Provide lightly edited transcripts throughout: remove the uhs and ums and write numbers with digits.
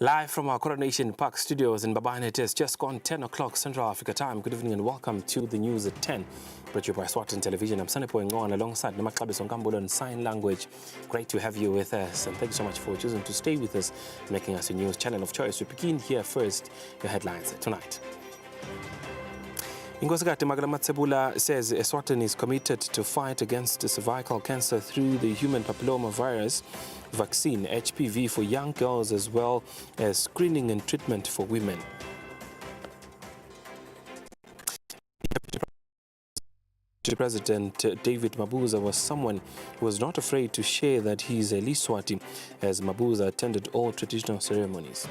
Live from our Coronation Park studios in Babane, it is just gone 10 o'clock Central Africa time. Good evening and welcome to the news at 10. Brought to you by Eswatini Television. I'm Sanepo Ngoan alongside Namakabis Ongambulo in sign language. Great to have you with us, and thank you so much for choosing to stay with us, making us a news channel of choice. We begin here first, your headlines tonight. Inkosikazi Mabuza says Eswatini is committed to fight against cervical cancer through the human papillomavirus vaccine, HPV, for young girls, as well as screening and treatment for women. Deputy President David Mabuza was someone who was not afraid to share that he is a Liswati, as Mabuza attended all traditional ceremonies.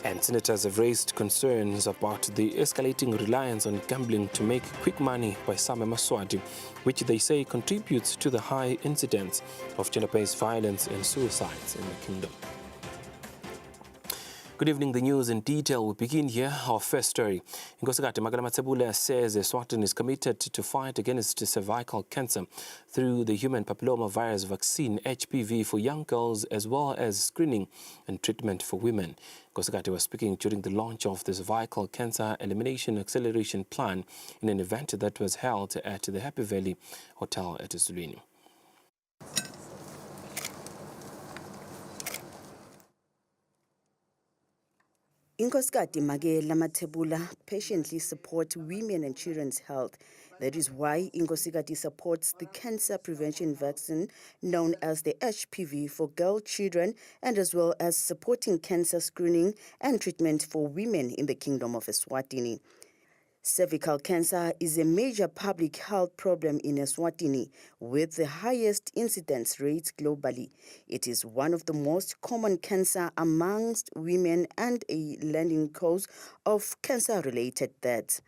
And senators have raised concerns about the escalating reliance on gambling to make quick money by some Eswatini, which they say contributes to the high incidence of gender-based violence and suicides in the kingdom. Good evening, the news in detail. We begin here. Our first story. Inkosikazi Mabuza says Eswatini is committed to fight against cervical cancer through the human papillomavirus vaccine, HPV, for young girls, as well as screening and treatment for women. Inkosikazi was speaking during the launch of the Cervical Cancer Elimination Acceleration Plan in an event that was held at the Happy Valley Hotel at Eswatini. Inkosikazi Mabuza patiently support women and children's health. That is why Inkosikazi supports the cancer prevention vaccine known as the HPV for girl children, and as well as supporting cancer screening and treatment for women in the Kingdom of Eswatini. Cervical cancer is a major public health problem in Eswatini, with the highest incidence rates globally. It is one of the most common cancer amongst women and a leading cause of cancer-related deaths.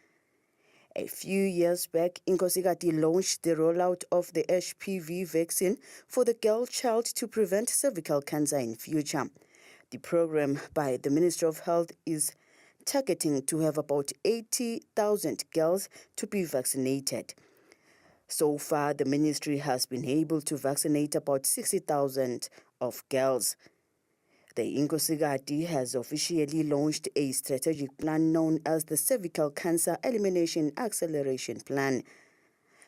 A few years back, Inkosikazi launched the rollout of the HPV vaccine for the girl child to prevent cervical cancer in future. The program by the Ministry of Health is targeting to have about 80,000 girls to be vaccinated. So far, the ministry has been able to vaccinate about 60,000 of girls. The Inkosikazi has officially launched a strategic plan known as the Cervical Cancer Elimination Acceleration Plan.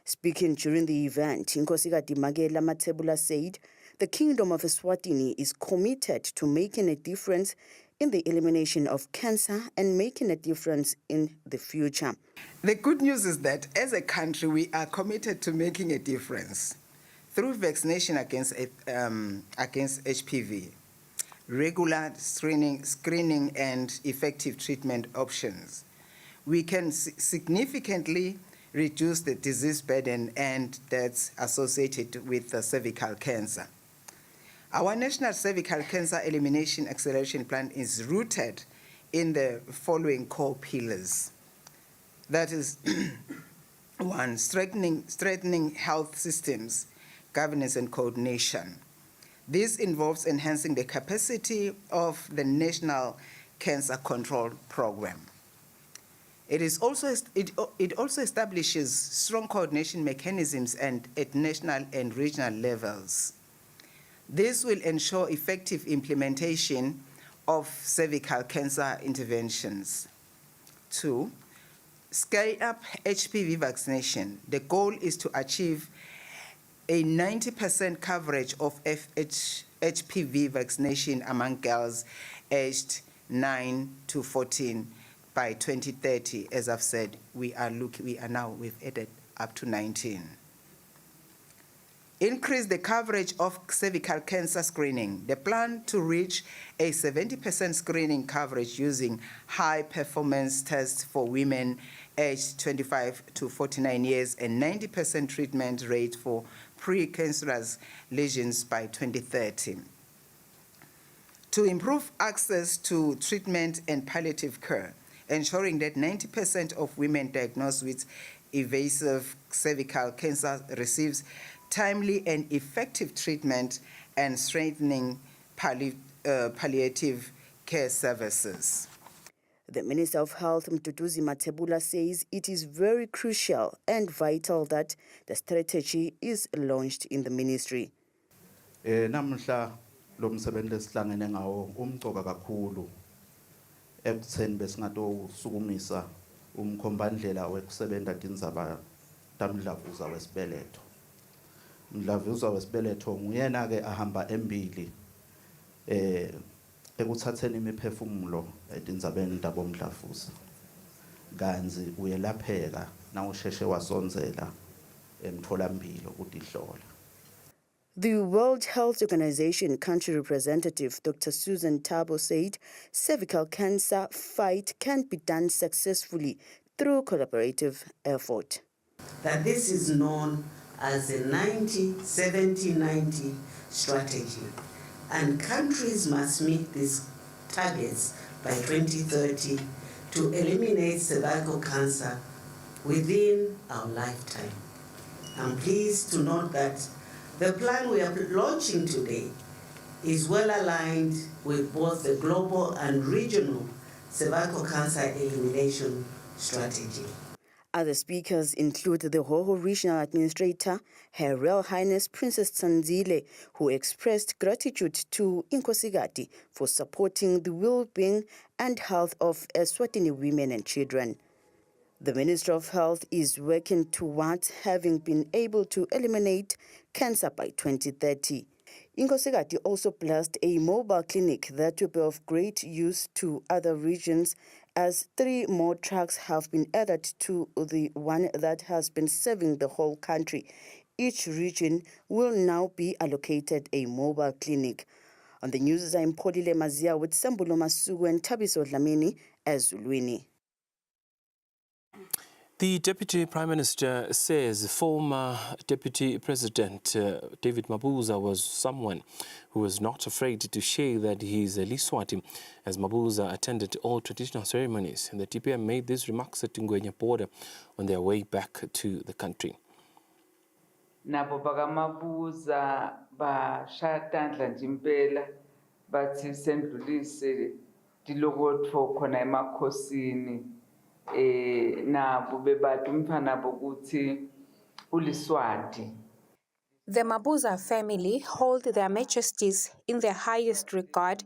Speaking during the event, Inkosikazi Mabuza said the Kingdom of Eswatini is committed to making a difference in the elimination of cancer and making a difference in the future. The good news is that as a country, we are committed to making a difference through vaccination against HPV, regular screening and effective treatment options. We can significantly reduce the disease burden and deaths associated with cervical cancer. Our National Cervical Cancer Elimination Acceleration Plan is rooted in the following core pillars. That is, 1, strengthening health systems, governance and coordination. This involves enhancing the capacity of the National Cancer Control Program. It also establishes strong coordination mechanisms at national and regional levels. This will ensure effective implementation of cervical cancer interventions. 2, scale up HPV vaccination. The goal is to achieve a 90% coverage of HPV vaccination among girls aged 9 to 14 by 2030. As I've said, we've added up to 19. Increase the coverage of cervical cancer screening. The plan to reach a 70% screening coverage using high-performance tests for women aged 25 to 49 years and 90% treatment rate for precancerous lesions by 2030. To improve access to treatment and palliative care, ensuring that 90% of women diagnosed with invasive cervical cancer receives timely and effective treatment, and strengthening palliative care services. The Minister of Health, Mduduzi Mabuza, says it is very crucial and vital that the strategy is launched in the ministry. Namuhla lo msebenzi esihlangene ngawo umcoka kakhulu ekutheni besingatosukumisa umkhombandlela wekusebenta tindzaba tamdlavuza wesibeletho. Mdlavuza wesibeletho nguyena ke ahamba embili ekuthatheni imiphefumulo etindzabeni tabomdlavuza. Kanzi uyelapheka nawusheshe wasonzela emtholampilo kutihlola. The World Health Organization country representative, Dr. Susan Tabo, said cervical cancer fight can be done successfully through collaborative effort. That this is known as a 90-70-90 strategy, and countries must meet these targets by 2030 to eliminate cervical cancer within our lifetime. I'm pleased to note that the plan we are launching today is well aligned with both the global and regional cervical cancer elimination strategy. Other speakers include the Hoho Regional Administrator, Her Royal Highness Princess Tsandzile, who expressed gratitude to Inkosikati for supporting the well-being and health of Eswatini women and children. The Minister of Health is working towards having been able to eliminate cancer by 2030. Inkosikati also blessed a mobile clinic that will be of great use to other regions, as 3 more trucks have been added to the one that has been serving the whole country. Each region will now be allocated a mobile clinic. On the news, I'm Polile Mazia with Sambulo Masugu and Tabiso Dlamini as Zulwini. The Deputy Prime Minister says former Deputy President David Mabuza was someone who was not afraid to share that he is a Liswati, as Mabuza attended all traditional ceremonies. And the TPM made these remarks at Ngwenya border on their way back to the country. Nabo bakamabuza bashayatandla nje impela bathi sendlulise dilokotho khona emakhosini nabo bebathi umfana bokuthi uliswati. The Mabuza family hold their majesties in the highest regard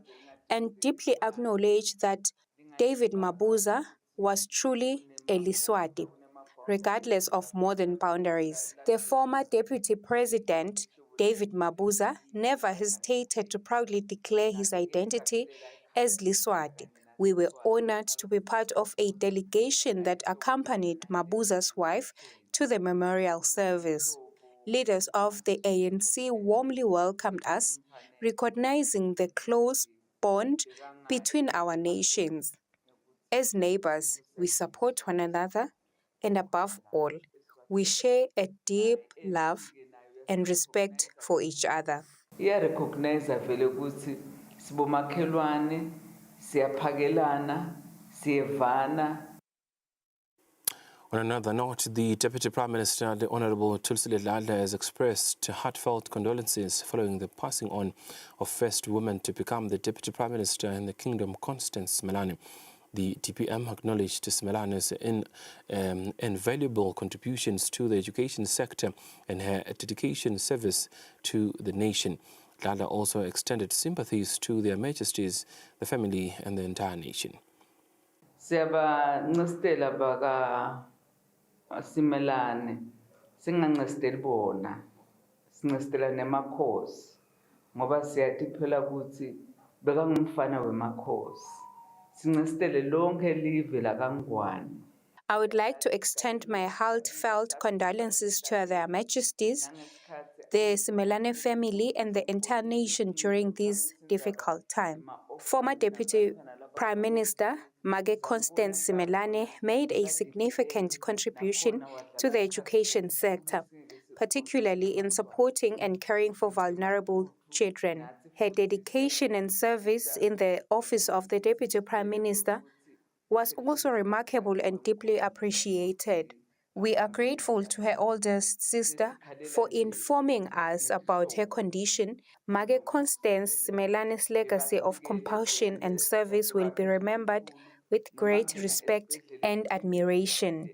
and deeply acknowledge that David Mabuza was truly a Liswati, regardless of modern boundaries. The former Deputy President, David Mabuza, never hesitated to proudly declare his identity as Liswati. We were honored to be part of a delegation that accompanied Mabuza's wife to the memorial service. Leaders of the ANC warmly welcomed us, recognizing the close bond between our nations. As neighbors, we support one another, and above all, we share a deep love and respect for each other. Recognize vele ukuthi sibomakhelwane, siyaphakelana, siyevana. On another note, the Deputy Prime Minister, the Honourable Tulsile Dladla, has expressed heartfelt condolences following the passing on of first woman to become the Deputy Prime Minister in the Kingdom, Constance Simelane. The TPM acknowledged Simelane's invaluable contributions to the education sector and her dedication service to the nation. Dladla also extended sympathies to their majesties, the family and the entire nation. Siyabancestela baka Simelane, singancesteli bona, sincestela nemakhosi, ngoba siyathi phela ukuthi bekangumfana wemakhosi. Sincestele lonke live laKangwane. I would like to extend my heartfelt condolences to their majesties, the Simelane family, and the entire nation during this difficult time. Former Deputy Prime Minister Mage Constance Simelane made a significant contribution to the education sector, particularly in supporting and caring for vulnerable children. Her dedication and service in the office of the Deputy Prime Minister was also remarkable and deeply appreciated. We are grateful to her oldest sister for informing us about her condition. Mage Constance Simelane's legacy of compassion and service will be remembered with great respect and admiration.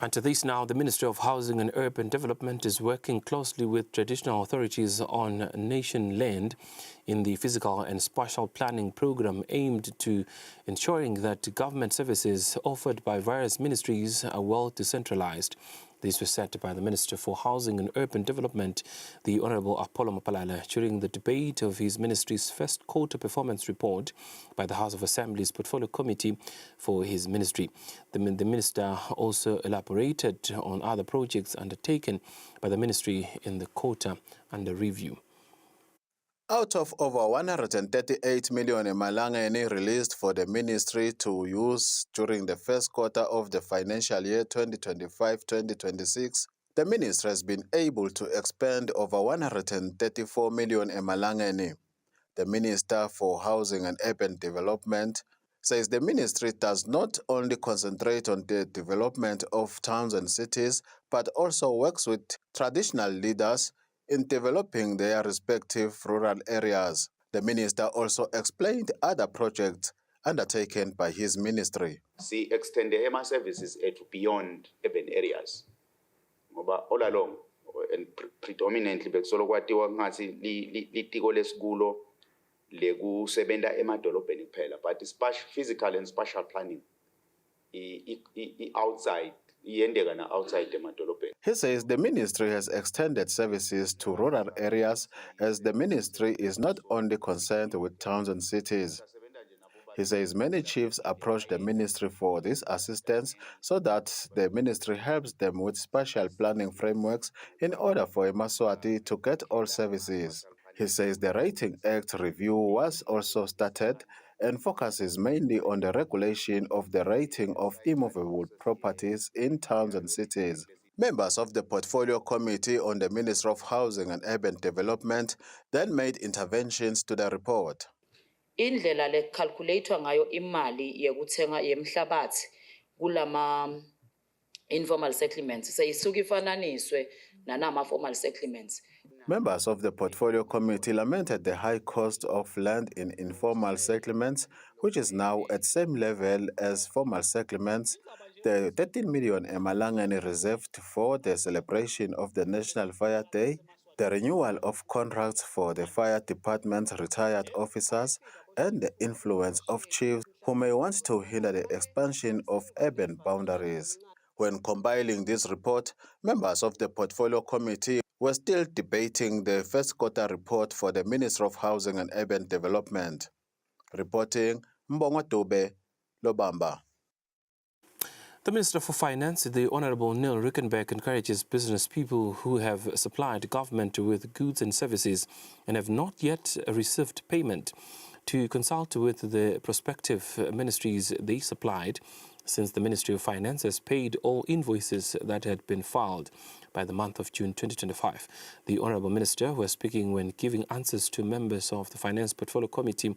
And to this now, the Ministry of Housing and Urban Development is working closely with traditional authorities on nation land in the physical and spatial planning program aimed to ensuring that government services offered by various ministries are well decentralized. This was said by the Minister for Housing and Urban Development, the Honourable Apollo Mapalala, during the debate of his ministry's first quarter performance report by the House of Assembly's Portfolio Committee for his ministry. The Minister also elaborated on other projects undertaken by the ministry in the quarter under review. Out of over 138 million emalangeni released for the ministry to use during the first quarter of the financial year 2025-2026, the ministry has been able to expend over 134 million emalangeni. The Minister for Housing and Urban Development says the ministry does not only concentrate on the development of towns and cities, but also works with traditional leaders in developing their respective rural areas. The minister also explained other projects undertaken by his ministry. See, extend the EMA services beyond urban areas. All along, and predominantly, but the physical and spatial planning outside. He says the ministry has extended services to rural areas as the ministry is not only concerned with towns and cities. He says many chiefs approach the ministry for this assistance so that the ministry helps them with spatial planning frameworks in order for Eswatini to get all services. He says the Rating Act review was also started and focuses mainly on the regulation of the rating of immovable properties in towns and cities. Members of the Portfolio Committee on the Ministry of Housing and Urban Development then made interventions to the report. Indlela le calculator ngayo imali yekuthenga yemhlabathi kulama informal settlements seyisuka ifananiswe nanama formal settlements. Members of the Portfolio Committee lamented the high cost of land in informal settlements, which is now at same level as formal settlements. The 13 million emalangeni reserved for the celebration of the National Fire Day, the renewal of contracts for the fire department's retired officers, and the influence of chiefs who may want to hinder the expansion of urban boundaries. When compiling this report, members of the Portfolio Committee were still debating the first quarter report for the Ministry of Housing and Urban Development. Reporting, Mbongo Tobe, Lobamba. The Minister for Finance, the Honourable Neil Rickenback, encourages business people who have supplied government with goods and services and have not yet received payment to consult with the prospective ministries they supplied, since the Ministry of Finance has paid all invoices that had been filed by the month of June 2025. The Honourable Minister was speaking when giving answers to members of the Finance Portfolio Committee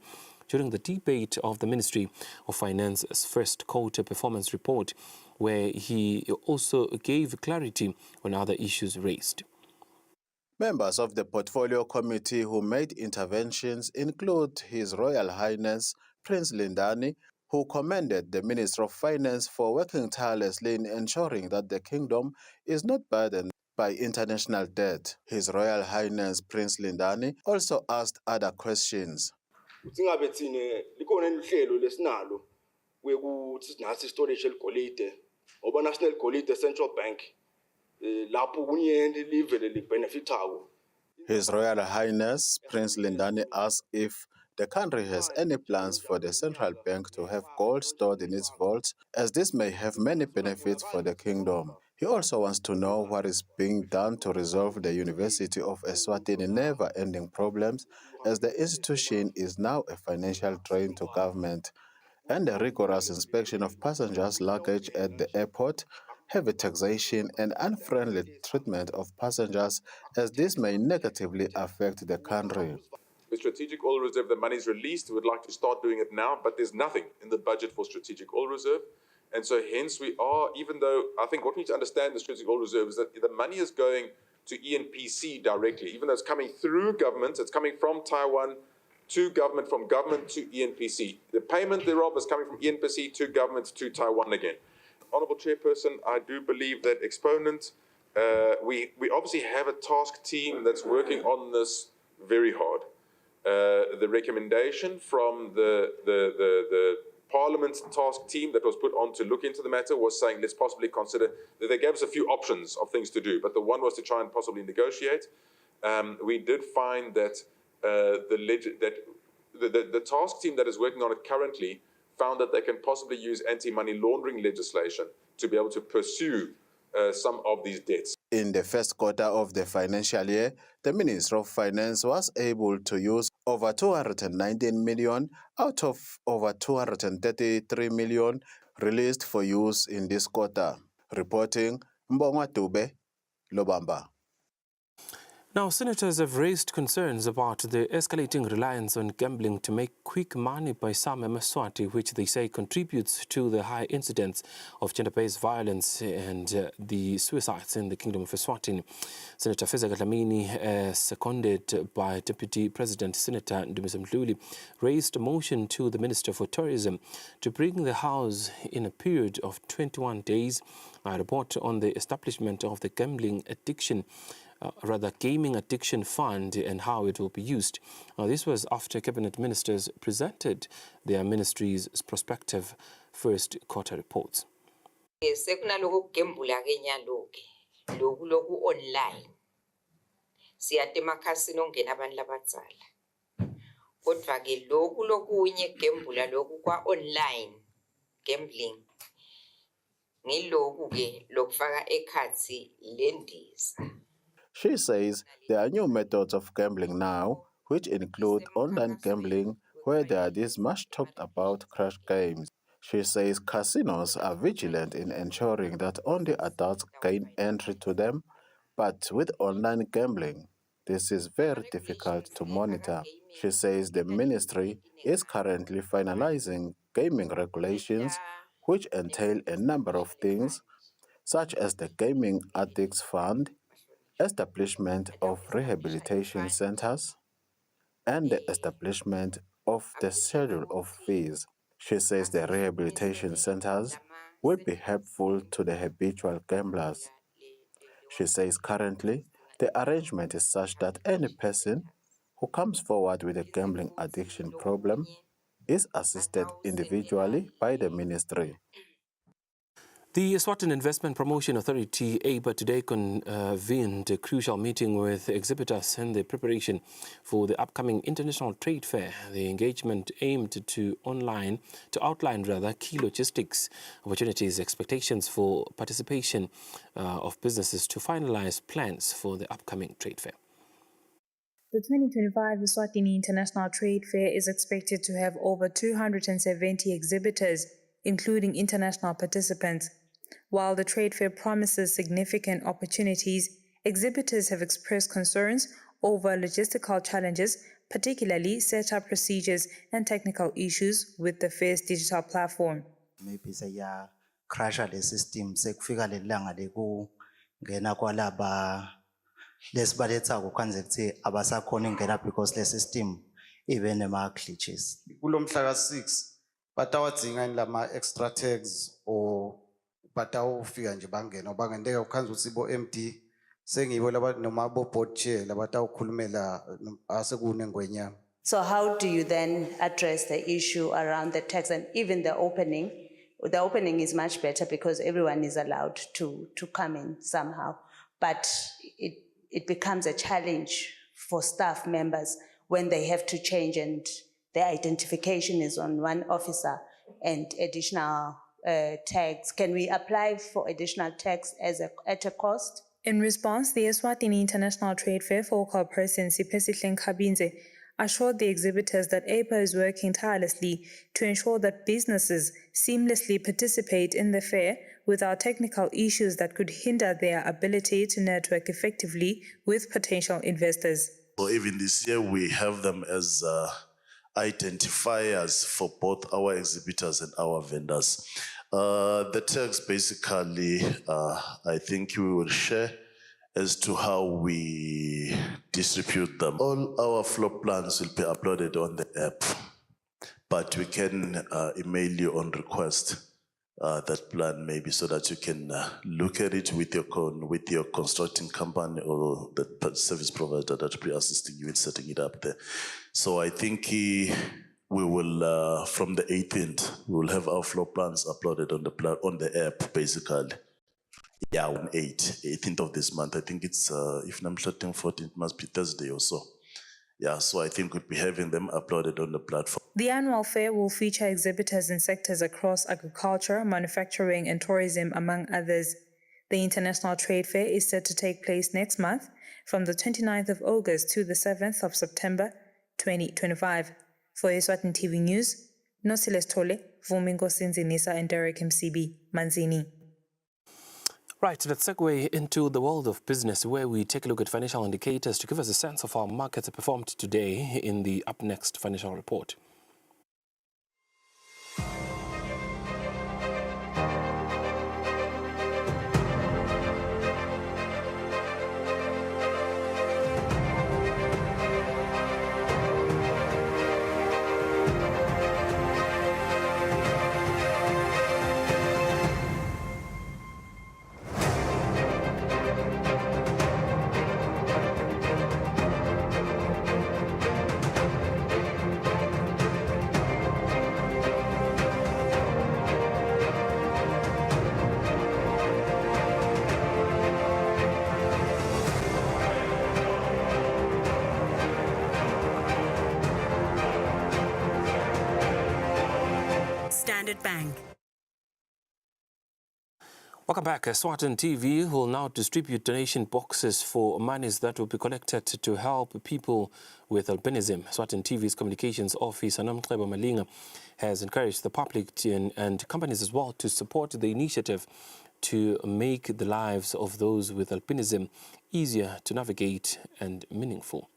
during the debate of the Ministry of Finance's first quarter performance report, where he also gave clarity on other issues raised. Members of the Portfolio Committee who made interventions include His Royal Highness Prince Lindani, who commended the Minister of Finance for working tirelessly in ensuring that the kingdom is not burdened by international debt. His Royal Highness Prince Lindani also asked other questions. National Golide Central Bank. His Royal Highness Prince Lindani asked if the country has any plans for the central bank to have gold stored in its vaults, as this may have many benefits for the kingdom. He also wants to know what is being done to resolve the University of Eswatini never-ending problems, as the institution is now a financial drain to government, and the rigorous inspection of passengers' luggage at the airport, heavy taxation and unfriendly treatment of passengers, as this may negatively affect the country. The strategic oil reserve, the money is released. We would like to start doing it now, but there's nothing in the budget for strategic oil reserve. And so hence we are, even though I think what we need to understand the strategic oil reserve is that the money is going to ENPC directly, even though it's coming through government, it's coming from Taiwan to government, from government to ENPC. The payment thereof is coming from ENPC to government to Taiwan again. Honourable Chairperson, I do believe that exponent, we obviously have a task team that's working on this very hard. The recommendation from the Parliament's task team that was put on to look into the matter was saying let's possibly consider, they gave us a few options of things to do, but the one was to try and possibly negotiate. We did find that the task team that is working on it currently found that they can possibly use anti-money laundering legislation to be able to pursue some of these debts. In the first quarter of the financial year, the Minister of Finance was able to use over 219 million out of over 233 million released for use in this quarter. Reporting, Mbongwa Dube, Lobamba. Now, senators have raised concerns about the escalating reliance on gambling to make quick money by some Eswatini, which they say contributes to the high incidence of gender-based violence and the suicides in the Kingdom of Eswatini. Senator Fezeka Dlamini, seconded by Deputy President Senator Ndumisa raised a motion to the Minister for Tourism to bring the House in a period of 21 days a report on the establishment of the gaming addiction fund and how it will be used. This was after cabinet ministers presented their ministries' prospective first quarter reports. She says there are new methods of gambling now, which include online gambling, where there are these much talked about crash games. She says casinos are vigilant in ensuring that only adults gain entry to them, but with online gambling, this is very difficult to monitor. She says the ministry is currently finalizing gaming regulations, which entail a number of things, such as the Gaming Addicts Fund, establishment of rehabilitation centers, and the establishment of the schedule of fees. She says the rehabilitation centers will be helpful to the habitual gamblers. She says currently the arrangement is such that any person who comes forward with a gambling addiction problem is assisted individually by the ministry. The Eswatini Investment Promotion Authority, AIPA, today convened a crucial meeting with exhibitors in the preparation for the upcoming International Trade Fair. The engagement aimed to outline key logistics, opportunities, expectations for participation of businesses to finalize plans for the upcoming trade fair. The 2025 Eswatini International Trade Fair is expected to have over 270 exhibitors, including international participants. While the trade fair promises significant opportunities, exhibitors have expressed concerns over logistical challenges, particularly setup procedures and technical issues with the fair's digital platform. Maybe say crash the system sekufika lelanga leku ngena kwalaba lesibaletha kuconcept abasakhona ngena because the system even ema glitches. Kulomhla ka6 batawadzinga lama extra tags or batawufika nje bangena bangenteka ukhanza ukuthi bo MD sengibo laba noma bo board chair labatawukhulumela asekunengwenya. So how do you then address the issue around the tax and even the opening? The opening is much better because everyone is allowed to come in somehow, but it becomes a challenge for staff members when they have to change and their identification is on one officer and additional tags. Can we apply for additional tags at a cost? In response, the Eswatini International Trade Fair focal person Sipesihle Nkabinze assured the exhibitors that AIPA is working tirelessly to ensure that businesses seamlessly participate in the fair without technical issues that could hinder their ability to network effectively with potential investors. So even this year, we have them as identifiers for both our exhibitors and our vendors. The tags basically, I think we will share as to how we distribute them. All our floor plans will be uploaded on the app, but we can email you on request that plan maybe so that you can look at it with your constructing company or the service provider that will be assisting you in setting it up there. So I think we will, from the 18th, we will have our floor plans uploaded on the app, basically. Yeah, on 18th of this month. I think it's, if I'm not 14th, it must be Thursday or so. Yeah, so I think we'll be having them uploaded on the platform. The annual fair will feature exhibitors in sectors across agriculture, manufacturing, and tourism, among others. The International Trade Fair is set to take place next month from the 29th of August to the 7th of September 2025. For Eswatini TV News, Nosiles Tole, Vumingo Sinzinisa, and Derek MCB, Manzini. Right, let's segue into the world of business, where we take a look at financial indicators to give us a sense of how markets have performed today in the Up Next financial report. Standard Bank. Welcome back. Eswatini TV will now distribute donation boxes for monies that will be collected to help people with albinism. Eswatini TV's communications officer, Nomcebo Malinga, has encouraged the public and companies as well to support the initiative to make the lives of those with albinism easier to navigate and meaningful.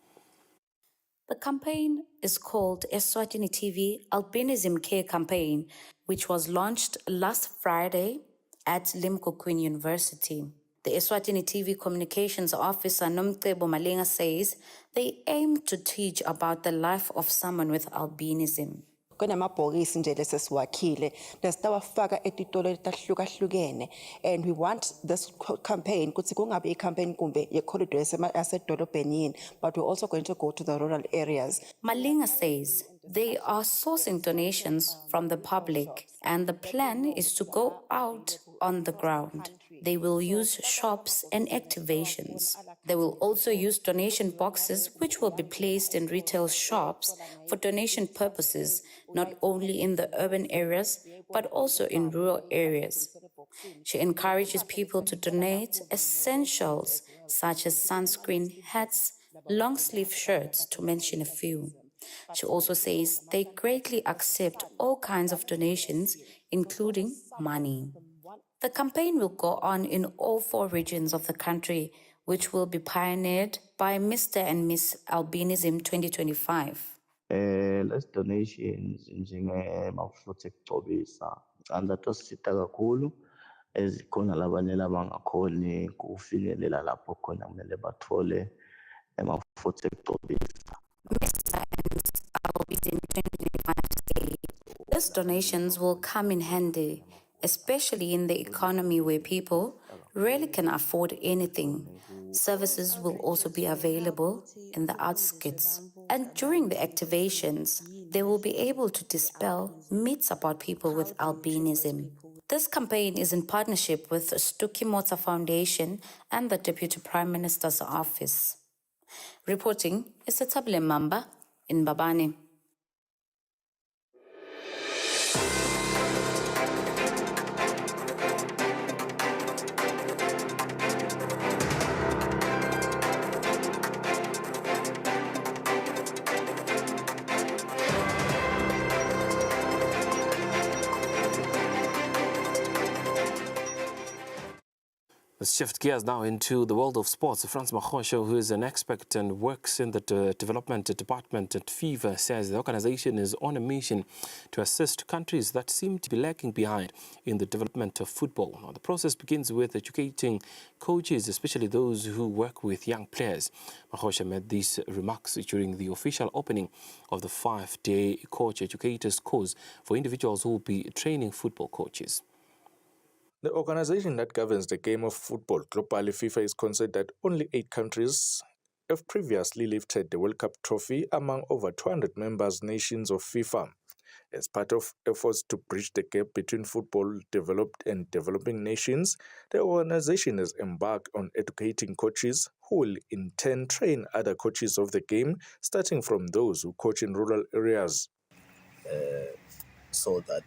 The campaign is called Eswatini TV Albinism Care Campaign, which was launched last Friday at Limco Queen University. The Eswatini TV Communications Officer Nomcebo Malinga says they aim to teach about the life of someone with albinism. Kunamabhokisi nje lesesiwakhile nesitawafaka etitolo letahlukahlukene, and we want this campaign ukuthi kungabe icampaign kumbe yecorridor yasedolobheni, but we're also going to go to the rural areas. Malinga says they are sourcing donations from the public, and the plan is to go out on the ground. They will use shops and activations. They will also use donation boxes, which will be placed in retail shops for donation purposes, not only in the urban areas, but also in rural areas. She encourages people to donate essentials such as sunscreen, hats, long-sleeve shirts, to mention a few. She also says they greatly accept all kinds of donations, including money. The campaign will go on in all 4 regions of the country, which will be pioneered by Mr. and Miss Albinism 2025. Les donations njengemafutha ekugcobisa and atosita kakhulu ezikhona labanye labangakhoni kufinyelela lapho khona kumele bathole emafutha ekugcobisa. Mr. and Miss Albinism 2025 say these donations will come in handy, especially in the economy where people rarely can afford anything. Services will also be available in the outskirts. And during the activations, they will be able to dispel myths about people with albinism. This campaign is in partnership with Stuki Mota Foundation and the Deputy Prime Minister's Office. Reporting is Tabile Mamba in Babane. Let's shift gears now into the world of sports. Franz Mahosho, who is an expert and works in the development department at FIFA, says the organization is on a mission to assist countries that seem to be lagging behind in the development of football. Now, the process begins with educating coaches, especially those who work with young players. Mahosho made these remarks during the official opening of the 5-day coach educators course for individuals who will be training football coaches. The organization that governs the game of football globally, FIFA, is concerned that only 8 countries have previously lifted the World Cup trophy among over 200 members nations of FIFA. As part of efforts to bridge the gap between football developed and developing nations, the organization has embarked on educating coaches who will in turn train other coaches of the game, starting from those who coach in rural areas. So that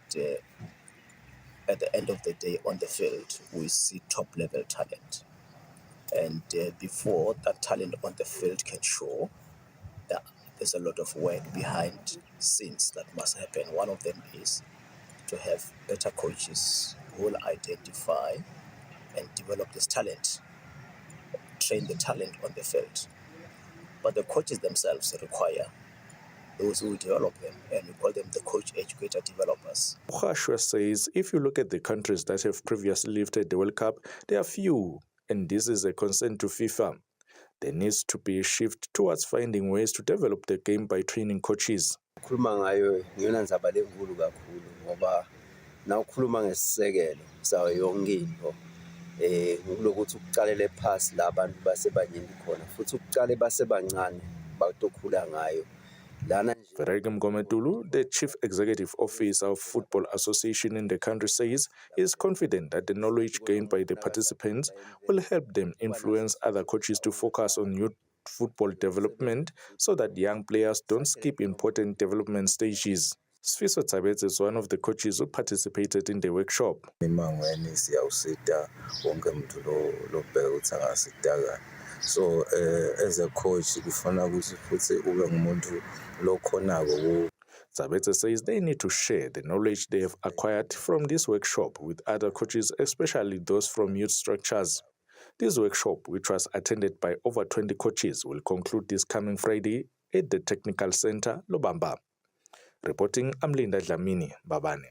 at the end of the day on the field, we see top-level talent. And before that talent on the field can show, there's a lot of work behind scenes that must happen. One of them is to have better coaches who will identify and develop this talent, train the talent on the field. But the coaches themselves require those who develop them, and we call them the coach educator developers. Khashwa says if you look at the countries that have previously lifted the World Cup, there are few, and this is a concern to FIFA. There needs to be a shift towards finding ways to develop the game by training coaches. Ukukhuluma ngayo ngiyona ndzaba lenkulu kakhulu ngoba na ukukhuluma ngesisekelo sayo yonke into ngokulokuthi ukuqalele phansi la abantu basebaningi khona futhi ukuqale basebancane batokhula ngayo. Verege Mgometulu, the Chief Executive Officer of Football Association in the country, says he is confident that the knowledge gained by the participants will help them influence other coaches to focus on youth football development so that young players don't skip important development stages. Sfiso Tabetz is one of the coaches who participated in the workshop. So as a coach, Zabetze says they need to share the knowledge they have acquired from this workshop with other coaches, especially those from youth structures. This workshop, which was attended by over 20 coaches, will conclude this coming Friday at the Technical Center, Lobamba. Reporting, I'm Linda Dlamini, Babane.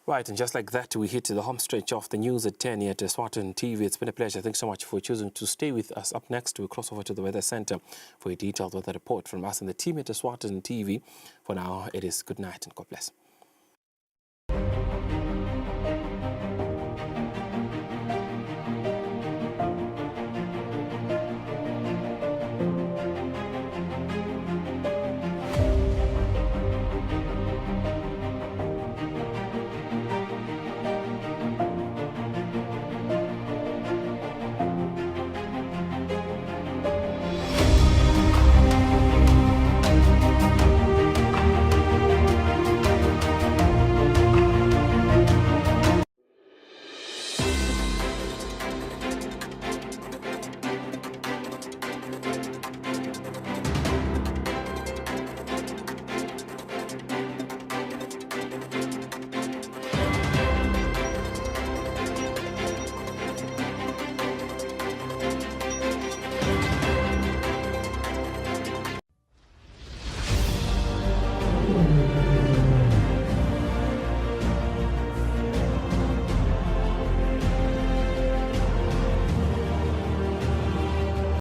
Right, and just like that, we hit the home stretch of the news at 10 here at Eswatini TV. It's been a pleasure. Thanks so much for choosing to stay with us. Up next, we'll cross over to the Weather Center for a detailed weather report from us and the team at Eswatini TV. For now, it is good night and God bless.